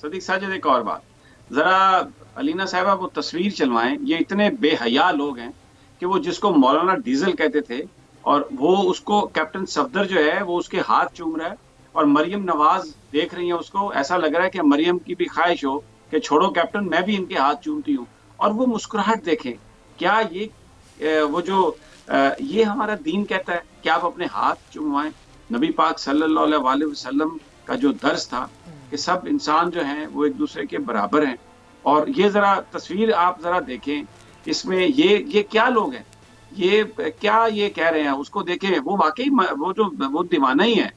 صدیق ساجد ایک اور بات، ذرا علینا صاحبہ وہ تصویر چلوائیں، یہ اتنے بے حیا لوگ ہیں کہ وہ جس کو مولانا ڈیزل کہتے تھے اور وہ اس کو کیپٹن صفدر جو ہے وہ اس کے ہاتھ چوم رہا ہے، اور مریم نواز دیکھ رہی ہیں اس کو، ایسا لگ رہا ہے کہ مریم کی بھی خواہش ہو کہ چھوڑو کیپٹن میں بھی ان کے ہاتھ چومتی ہوں، اور وہ مسکراہٹ دیکھیں. کیا یہ وہ جو یہ ہمارا دین کہتا ہے کہ آپ اپنے ہاتھ چوموائیں؟ نبی پاک صلی اللہ علیہ وسلم کا جو درس تھا کہ سب انسان جو ہیں وہ ایک دوسرے کے برابر ہیں. اور یہ ذرا تصویر آپ ذرا دیکھیں، اس میں یہ کیا لوگ ہیں، یہ کیا یہ کہہ رہے ہیں، اس کو دیکھیں. وہ واقعی وہ دیوانہ ہی ہے،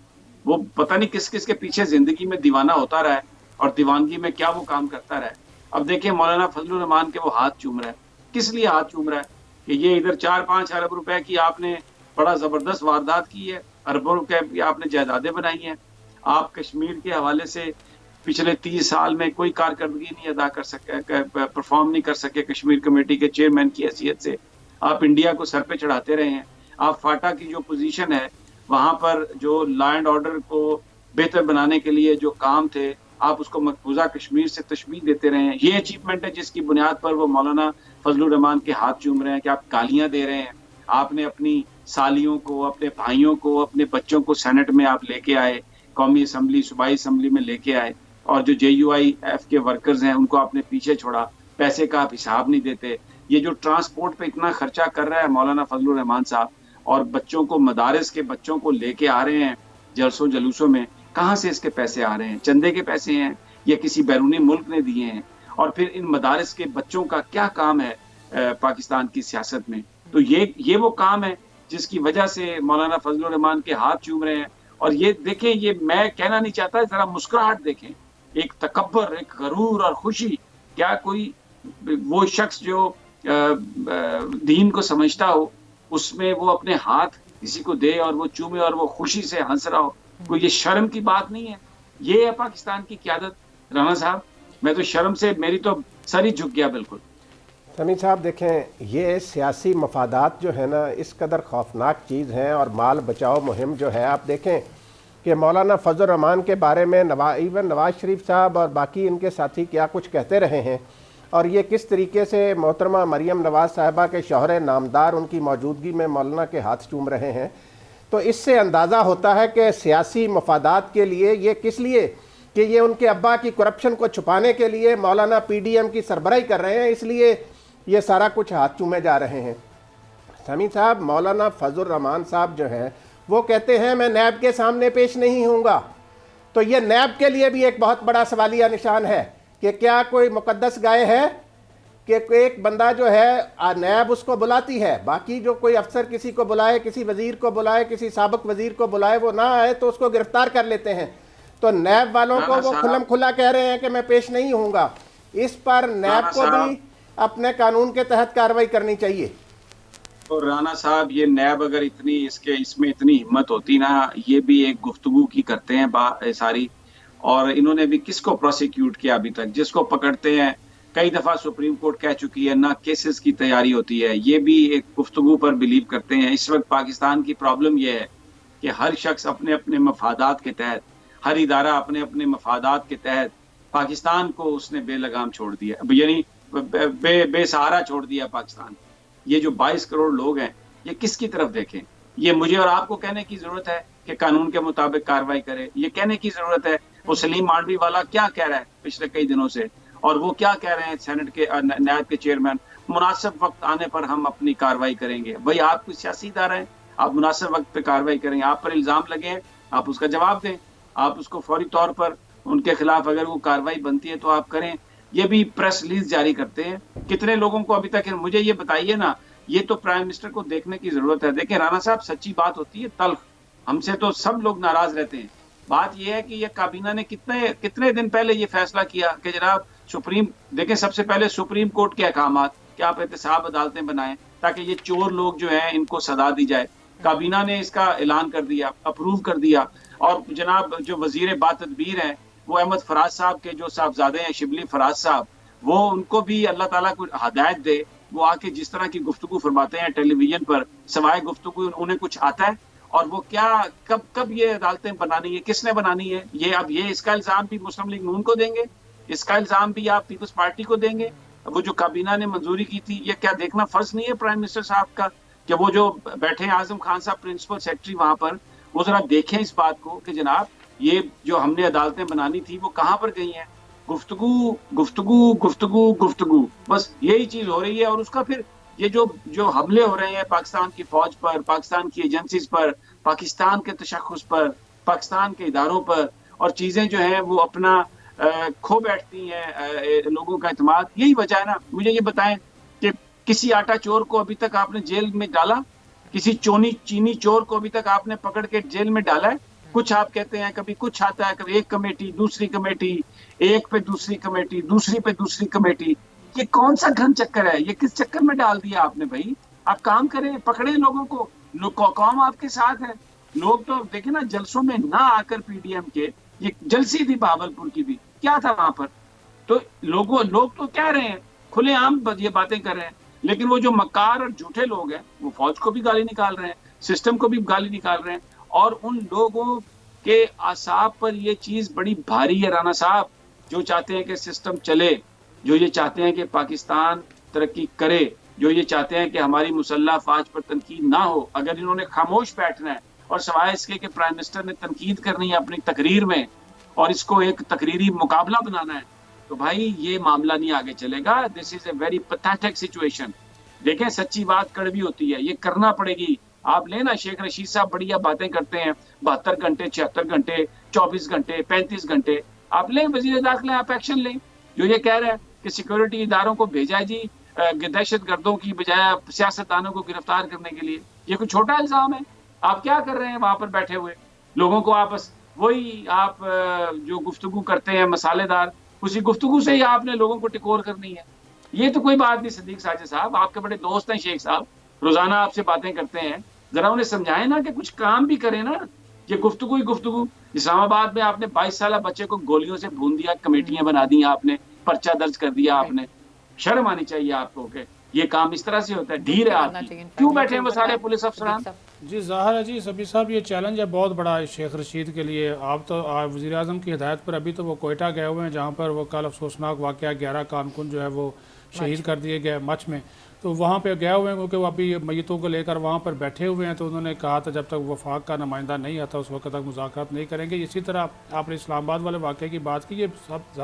وہ پتہ نہیں کس کس کے پیچھے زندگی میں دیوانہ ہوتا رہا ہے اور دیوانگی میں کیا وہ کام کرتا رہا ہے. اب دیکھیں مولانا فضل الرحمان کے وہ ہاتھ چوم رہا ہے، کس لیے ہاتھ چوم رہا ہے؟ کہ یہ ادھر 4-5 ارب روپے کی آپ نے بڑا زبردست واردات کی ہے، اربوں روپے کی آپ نے جائیدادیں بنائی ہیں. آپ کشمیر کے حوالے سے پچھلے 30 سال میں کوئی کارکردگی نہیں ادا کر سکے، پرفارم نہیں کر سکے کشمیر کمیٹی کے چیئرمین کی حیثیت سے. آپ انڈیا کو سر پہ چڑھاتے رہے ہیں. آپ فاٹا کی جو پوزیشن ہے وہاں پر جو لا اینڈ آرڈر کو بہتر بنانے کے لیے جو کام تھے آپ اس کو مقبوضہ کشمیر سے تشبیہ دیتے رہے ہیں. یہ اچیومنٹ ہے جس کی بنیاد پر وہ مولانا فضل الرحمان کے ہاتھ چوم رہے ہیں کہ آپ گالیاں دے رہے ہیں. آپ نے اپنی سالیوں کو، اپنے بھائیوں کو، اپنے بچوں کو سینٹ میں آپ لے کے آئے، قومی اسمبلی، صوبائی اسمبلی میں لے کے آئے، اور جو جے یو آئی ایف کے ورکرز ہیں ان کو آپ نے پیچھے چھوڑا. پیسے کا آپ حساب نہیں دیتے. یہ جو ٹرانسپورٹ پہ اتنا خرچہ کر رہا ہے مولانا فضل الرحمان صاحب، اور بچوں کو مدارس کے بچوں کو لے کے آ رہے ہیں جلسوں جلوسوں میں، کہاں سے اس کے پیسے آ رہے ہیں؟ چندے کے پیسے ہیں یا کسی بیرونی ملک نے دیے ہیں؟ اور پھر ان مدارس کے بچوں کا کیا کام ہے پاکستان کی سیاست میں؟ تو یہ وہ کام ہے جس کی وجہ سے مولانا فضل الرحمان کے ہاتھ چوم رہے ہیں. اور یہ دیکھیں، یہ میں کہنا نہیں چاہتا، ذرا مسکراہٹ دیکھیں، ایک تکبر، ایک غرور اور خوشی. کیا کوئی وہ شخص جو دین کو سمجھتا ہو اس میں وہ اپنے ہاتھ کسی کو دے اور وہ چومے اور وہ خوشی سے ہنس رہا ہو؟ کوئی یہ شرم کی بات نہیں ہے؟ یہ ہے پاکستان کی قیادت رانا صاحب؟ میں تو شرم سے میری تو سر ہی جھک گیا بالکل. سمیع صاحب دیکھیں، یہ سیاسی مفادات جو ہے نا اس قدر خوفناک چیز ہیں، اور مال بچاؤ مہم جو ہے، آپ دیکھیں کہ مولانا فضل الرحمان کے بارے میں ایون نواز شریف صاحب اور باقی ان کے ساتھی کیا کچھ کہتے رہے ہیں، اور یہ کس طریقے سے محترمہ مریم نواز صاحبہ کے شوہر نامدار ان کی موجودگی میں مولانا کے ہاتھ چوم رہے ہیں. تو اس سے اندازہ ہوتا ہے کہ سیاسی مفادات کے لیے یہ کس لیے، کہ یہ ان کے ابا کی کرپشن کو چھپانے کے لیے مولانا پی ڈی ایم کی سربراہی کر رہے ہیں، اس لیے یہ سارا کچھ ہاتھ چومے جا رہے ہیں. سمیع صاحب، مولانا فضل الرحمان صاحب جو ہیں وہ کہتے ہیں میں نیب کے سامنے پیش نہیں ہوں گا. تو یہ نیب کے لیے بھی ایک بہت بڑا سوالیہ نشان ہے کہ کیا کوئی مقدس گائے ہے کہ ایک بندہ جو ہے نیب اس کو بلاتی ہے، باقی جو کوئی افسر کسی کو بلائے، کسی وزیر کو بلائے، کسی سابق وزیر کو بلائے، وہ نہ آئے تو اس کو گرفتار کر لیتے ہیں. تو نیب والوں کو وہ کھلم کھلا کہہ رہے ہیں کہ میں پیش نہیں ہوں گا. اس پر نیب کو بھی اپنے قانون کے تحت کارروائی کرنی چاہیے. اور رانا صاحب، یہ نیب اگر اتنی اس میں اتنی ہمت ہوتی نا، یہ بھی ایک گفتگو کی کرتے ہیں ساری. اور انہوں نے بھی کس کو پروسیکیوٹ کیا ابھی تک؟ جس کو پکڑتے ہیں کئی دفعہ سپریم کورٹ کہہ چکی ہے نہ کیسز کی تیاری ہوتی ہے. یہ بھی ایک گفتگو پر بلیو کرتے ہیں. اس وقت پاکستان کی پرابلم یہ ہے کہ ہر شخص اپنے اپنے مفادات کے تحت، ہر ادارہ اپنے اپنے مفادات کے تحت پاکستان کو اس نے بے لگام چھوڑ دیا، یعنی بے سہارا چھوڑ دیا پاکستان. یہ جو 22 کروڑ لوگ ہیں یہ کس کی طرف دیکھیں؟ یہ مجھے اور آپ کو کہنے کی ضرورت ہے کہ قانون کے مطابق کارروائی کرے؟ یہ کہنے کی ضرورت ہے وہ سلیم مانڈوی والا کیا کہہ رہا ہے پچھلے کئی دنوں سے، اور وہ کیا کہہ رہے ہیں سینٹ کے نیب کے چیئرمین، مناسب وقت آنے پر ہم اپنی کارروائی کریں گے. بھائی آپ کوئی سیاسی ادارہ ہیں، آپ مناسب وقت پہ کارروائی کریں. آپ پر الزام لگے ہیں، آپ اس کا جواب دیں، آپ اس کو فوری طور پر ان کے خلاف اگر وہ کارروائی بنتی ہے تو آپ کریں. یہ بھی پریس ریلیز جاری کرتے ہیں. کتنے لوگوں کو ابھی تک؟ مجھے یہ بتائیے نا، یہ تو پرائم منسٹر کو دیکھنے کی ضرورت ہے. دیکھیں رانا صاحب، سچی بات ہوتی ہے تلخ، ہم سے تو سب لوگ ناراض رہتے ہیں. بات یہ ہے کہ یہ کابینہ نے کتنے دن پہلے یہ فیصلہ کیا کہ جناب دیکھیں سب سے پہلے سپریم کورٹ کے احکامات کہ آپ احتساب عدالتیں بنائیں تاکہ یہ چور لوگ جو ہیں ان کو سزا دی جائے. کابینہ نے اس کا اعلان کر دیا، اپروو کر دیا. اور جناب جو وزیر باتدبیر ہیں وہ احمد فراز صاحب کے جو صاحبزادے ہیں شبلی فراز صاحب، وہ ان کو بھی اللہ تعالیٰ کو ہدایت دے، وہ آ کے جس طرح کی گفتگو فرماتے ہیں ٹیلی ویژن پر، سوائے گفتگو انہیں کچھ آتا ہے؟ اور وہ کیا کب یہ عدالتیں بنانی ہے، کس نے بنانی ہے؟ یہ اب اس کا الزام بھی مسلم لیگ نون کو دیں گے اس کا الزام بھی آپ پیپلز پارٹی کو دیں گے؟ وہ جو کابینہ نے منظوری کی تھی، یہ کیا دیکھنا فرض نہیں ہے پرائم منسٹر صاحب کا کہ وہ جو بیٹھے ہیں اعظم خان صاحب پرنسپل سیکرٹری وہاں پر، وہ ذرا دیکھیں اس بات کو کہ جناب یہ جو ہم نے عدالتیں بنانی تھی وہ کہاں پر گئی ہیں؟ گفتگو گفتگو گفتگو گفتگو، بس یہی چیز ہو رہی ہے. اور اس کا پھر یہ جو حملے ہو رہے ہیں پاکستان کی فوج پر، پاکستان کی ایجنسیز پر، پاکستان کے تشخص پر، پاکستان کے اداروں پر، اور چیزیں جو ہیں وہ اپنا کھو بیٹھتی ہیں لوگوں کا اعتماد. یہی وجہ ہے نا. مجھے یہ بتائیں کہ کسی آٹا چور کو ابھی تک آپ نے جیل میں ڈالا؟ کسی چینی چور کو ابھی تک آپ نے پکڑ کے جیل میں ڈالا ہے؟ کچھ آپ کہتے ہیں، کبھی کچھ آتا ہے، کبھی ایک کمیٹی دوسری کمیٹی، ایک پہ دوسری کمیٹی، دوسری پہ دوسری کمیٹی. یہ کون سا گھن چکر ہے؟ یہ کس چکر میں ڈال دیا آپ نے بھائی؟ آپ کام کریں، پکڑیں لوگوں کو. قوم آپ کے ساتھ ہے. لوگ تو دیکھیں نا جلسوں میں نہ آ کر پی ڈی ایم کے، یہ جلسی تھی بہاولپور کی بھی، کیا تھا وہاں پر؟ تو لوگ تو کہہ رہے ہیں، کھلے عام یہ باتیں کر رہے ہیں، لیکن وہ جو مکار اور جھوٹے لوگ ہیں وہ فوج کو بھی گالی نکال رہے ہیں، سسٹم کو بھی گالی نکال رہے ہیں. اور ان لوگوں کے اعصاب پر یہ چیز بڑی بھاری ہے رانا صاحب، جو چاہتے ہیں کہ سسٹم چلے، جو یہ چاہتے ہیں کہ پاکستان ترقی کرے، جو یہ چاہتے ہیں کہ ہماری مسلح افواج پر تنقید نہ ہو. اگر انہوں نے خاموش بیٹھنا ہے اور سوائے اس کے کہ پرائم منسٹر نے تنقید کرنی ہے اپنی تقریر میں اور اس کو ایک تقریری مقابلہ بنانا ہے، تو بھائی یہ معاملہ نہیں آگے چلے گا. دس از اے ویری پیتھیٹک سچویشن. دیکھیں سچی بات کڑوی ہوتی ہے، یہ کرنا پڑے گی. آپ لیں نا شیخ رشید صاحب بڑھیا باتیں کرتے ہیں، 72 گھنٹے 76 گھنٹے 24 گھنٹے 35 گھنٹے. آپ لیں وزیر داخلہ، آپ ایکشن لیں. جو یہ کہہ رہا ہے کہ سیکورٹی اداروں کو بھیجا جی دہشت گردوں کی بجائے سیاستدانوں کو گرفتار کرنے کے لیے، یہ کوئی چھوٹا الزام ہے؟ آپ کیا کر رہے ہیں وہاں پر بیٹھے ہوئے؟ لوگوں کو آپس وہی آپ جو گفتگو کرتے ہیں مسالے دار، اسی گفتگو سے ہی آپ نے لوگوں کو ٹکور کرنی ہے. یہ تو کوئی بات نہیں. صدیق ساجد صاحب آپ کے بڑے دوست ہیں، شیخ صاحب روزانہ آپ سے باتیں کرتے ہیں، ذرا انہیں سمجھائیں نا کہ کچھ کام بھی کریں نا. یہ گفتگو ہی گفتگو. اسلام آباد میں آپ نے 22 سالہ بچے کو گولیوں سے بھون دیا، کمیٹیاں بنا دی آپ نے، پرچہ درج کر دیا آپ نے. شرم آنی چاہیے آپ کو کہ یہ کام اس طرح سے ہوتا ہے. ڈھیر ہے آپ کی. کیوں بیٹھے ہیں وہ سارے پولیس افسران؟ جی ظاہر ہے جی سبی صاحب، یہ چیلنج ہے بہت بڑا شیخ رشید کے لیے. آپ تو وزیر اعظم کی ہدایت پر ابھی تو وہ کوئٹہ گئے ہوئے ہیں، جہاں پر وہ کل افسوسناک واقعہ 11 کارکن جو ہے وہ شہید کر دیے گئے مچ میں. تو وہاں پہ گئے ہوئے ہیں کیونکہ وہ ابھی میتوں کو لے کر وہاں پر بیٹھے ہوئے ہیں. تو انہوں نے کہا تھا جب تک وفاق کا نمائندہ نہیں آتا اس وقت تک مذاکرات نہیں کریں گے. اسی طرح آپ نے اسلام آباد والے واقعے کی بات کی. یہ سب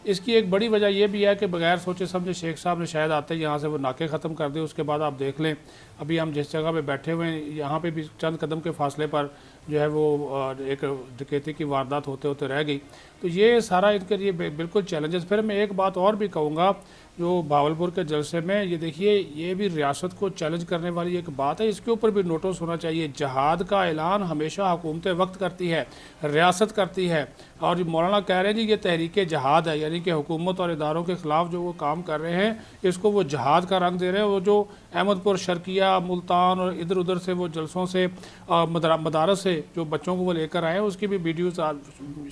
اس کی ایک بڑی وجہ یہ بھی ہے کہ بغیر سوچے سمجھے شیخ صاحب نے شاید آتے یہاں سے وہ ناکے ختم کر دے. اس کے بعد آپ دیکھ لیں ابھی ہم جس جگہ پہ بیٹھے ہوئے ہیں یہاں پہ بھی چند قدم کے فاصلے پر جو ہے وہ ایک ڈکیتی کی واردات ہوتے ہوتے رہ گئی. تو یہ سارا ان کے لیے بالکل چیلنجز. پھر میں ایک بات اور بھی کہوں گا، جو بہاولپور کے جلسے میں یہ دیکھیے یہ بھی ریاست کو چیلنج کرنے والی ایک بات ہے، اس کے اوپر بھی نوٹس ہونا چاہیے. جہاد کا اعلان ہمیشہ حکومت وقت کرتی ہے، ریاست کرتی ہے. اور مولانا کہہ رہے ہیں جی یہ تحریک جہاد ہے، یعنی کہ حکومت اور اداروں کے خلاف جو وہ کام کر رہے ہیں اس کو وہ جہاد کا رنگ دے رہے ہیں. وہ جو احمد پور، شرقیہ، ملتان اور ادھر ادھر سے وہ جلسوں سے مدارس سے جو بچوں کو وہ لے کر آئے ہیں، اس کی بھی ویڈیوز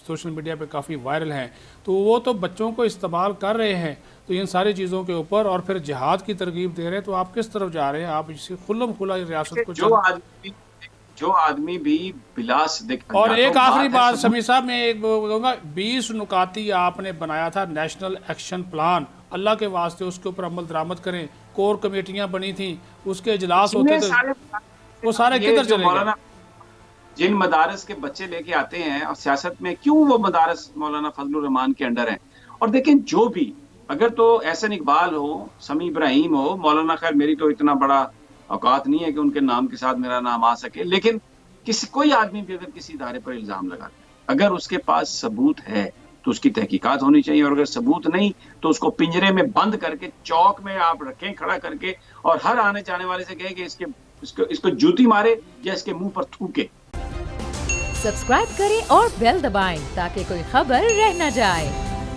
سوشل میڈیا پہ کافی وائرل ہیں. تو وہ تو بچوں کو استعمال کر رہے ہیں. تو ان ساری چیزوں کے اوپر اور پھر جہاد کی ترغیب دے رہے ہیں. تو آپ کس طرف جا رہے ہیں؟ آپ اسی کھلم کھلا ریاست کو جو آدمی بھی بلاس دیکھ. اور ایک آخری بات سمیع صاحب میں ایک بولوں گا، 20 نکاتی آپ نے بنایا تھا نیشنل ایکشن پلان، اللہ کے واسطے اس کے اوپر عمل درآمد کریں. کور کمیٹیاں بنی تھیں، اس کے اجلاس ہوتے تھے، وہ سارے کدھر چلے گئے؟ جن مدارس کے بچے لے کے آتے ہیں اور سیاست میں کیوں وہ مدارس مولانا فضل الرحمان کے انڈر ہیں. اور دیکھیں جو بھی اگر تو احسن اقبال ہو، سمیع ابراہیم ہو، مولانا، خیر میری تو اتنا بڑا اوقات نہیں ہے کہ ان کے نام کے ساتھ میرا نام آ سکے، لیکن کوئی آدمی بھی اگر کسی ادارے پر الزام لگاتا ہے، اگر اس کے پاس ثبوت ہے تو اس کی تحقیقات ہونی چاہیے. اور اگر ثبوت نہیں تو اس کو پنجرے میں بند کر کے چوک میں آپ رکھیں کھڑا کر کے، اور ہر آنے جانے والے سے کہیں کہ اس کو جوتی مارے یا اس کے منہ پر تھوکے. سبسکرائب کریں اور بیل دبائیں تاکہ کوئی خبر رہ نہ جائے.